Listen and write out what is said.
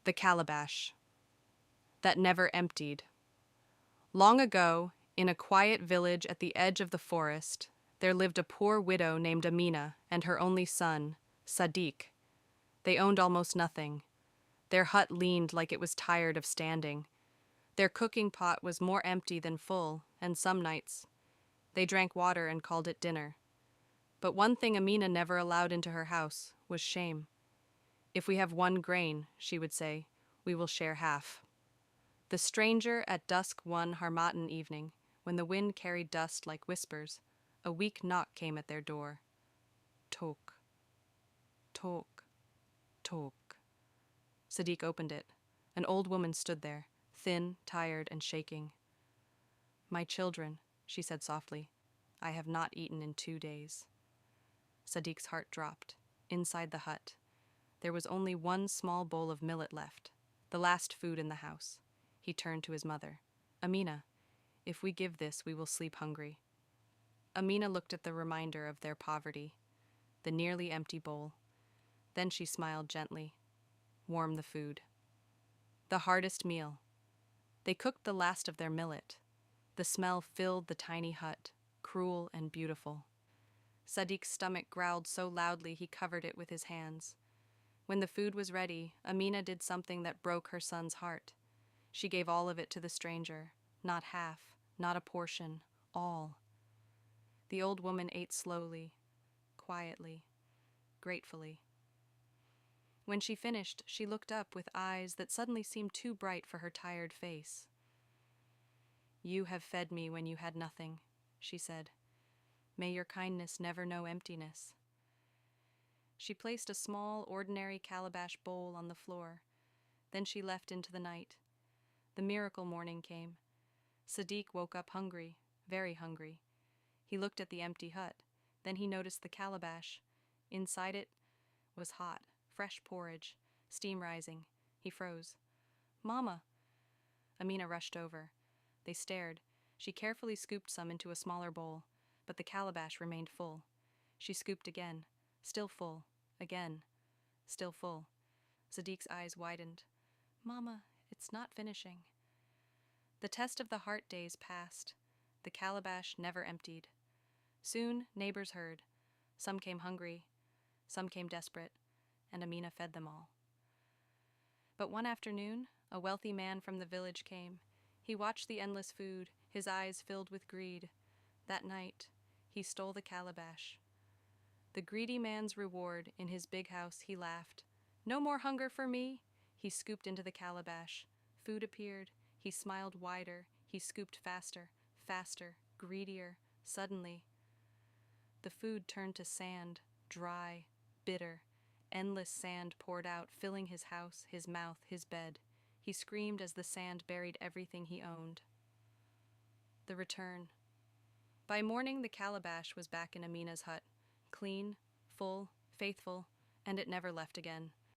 The calabash that never emptied. Long ago, in a quiet village at the edge of the forest, there lived a poor widow named Amina and her only son, Sadiq. They owned almost nothing. Their hut leaned like it was tired of standing. Their cooking pot was more empty than full, and some nights they drank water and called it dinner. But one thing Amina never allowed into her house was shame. "If we have one grain," she would say, "we will share half." The stranger at dusk one Harmattan evening, when the wind carried dust like whispers, a weak knock came at their door. Tok, tok, tok. Sadiq opened it. An old woman stood there, thin, tired, and shaking. "My children," she said softly, "I have not eaten in 2 days." Sadiq's heart dropped. Inside the hut, there was only one small bowl of millet left, the last food in the house. He turned to his mother. "Amina, if we give this, we will sleep hungry." Amina looked at the reminder of their poverty, the nearly empty bowl. Then she smiled gently. Warm the food. The hardest meal. They cooked the last of their millet. The smell filled the tiny hut, cruel and beautiful. Sadiq's stomach growled so loudly he covered it with his hands. When the food was ready, Amina did something that broke her son's heart. She gave all of it to the stranger, not half, not a portion, all. The old woman ate slowly, quietly, gratefully. When she finished, she looked up with eyes that suddenly seemed too bright for her tired face. "You have fed me when you had nothing," she said. "May your kindness never know emptiness." She placed a small, ordinary calabash bowl on the floor. Then she left into the night. The miracle morning came. Sadiq woke up hungry, very hungry. He looked at the empty hut. Then he noticed the calabash. Inside it was hot, fresh porridge, steam rising. He froze. "Mama!" Amina rushed over. They stared. She carefully scooped some into a smaller bowl, but the calabash remained full. She scooped again. Still full. Again. Still full. Sadiq's eyes widened. "Mama, it's not finishing." The test of the heart days passed. The calabash never emptied. Soon neighbors heard. Some came hungry, some came desperate, and Amina fed them all. But one afternoon, a wealthy man from the village came. He watched the endless food, his eyes filled with greed. That night, he stole the calabash. The greedy man's reward, in his big house, he laughed. "No more hunger for me!" He scooped into the calabash. Food appeared. He smiled wider. He scooped faster, faster, greedier. Suddenly, the food turned to sand, dry, bitter. Endless sand poured out, filling his house, his mouth, his bed. He screamed as the sand buried everything he owned. The return. By morning, the calabash was back in Amina's hut, clean, full, faithful, and it never left again.